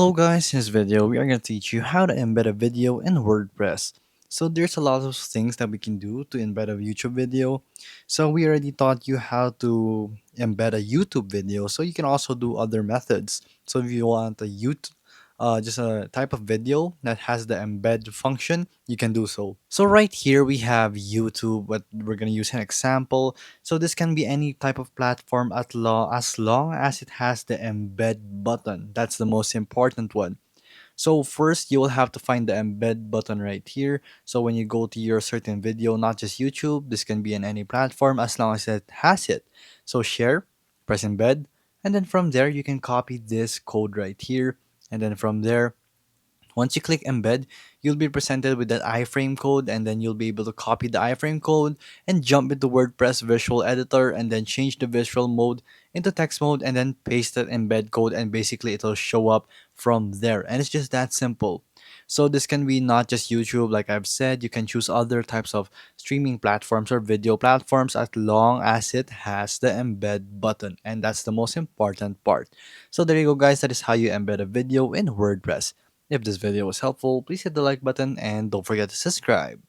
Hello guys, in this video we are going to teach you how to embed a video in WordPress. So there's a lot of things that we can do to embed a YouTube video. So we already taught you how to embed a YouTube video, so you can also do other methods. So if you want a YouTube just a type of video that has the embed function, you can do so. So right here we have YouTube, but we're going to use an example. So this can be any type of platform as long as it has the embed button. That's the most important one. So first, you will have to find the embed button right here. So when you go to your certain video, not just YouTube, this can be in any platform as long as it has it. So share, press embed, and then from there, you can copy this code right here. And then from there, once you click embed, you'll be presented with that iframe code, and then you'll be able to copy the iframe code and jump into WordPress visual editor and then change the visual mode into text mode and then paste that embed code, and basically it'll show up from there. And it's just that simple. So this can be not just YouTube, like I've said, you can choose other types of streaming platforms or video platforms as long as it has the embed button. And that's the most important part. So there you go guys, that is how you embed a video in WordPress. If this video was helpful, please hit the like button and don't forget to subscribe.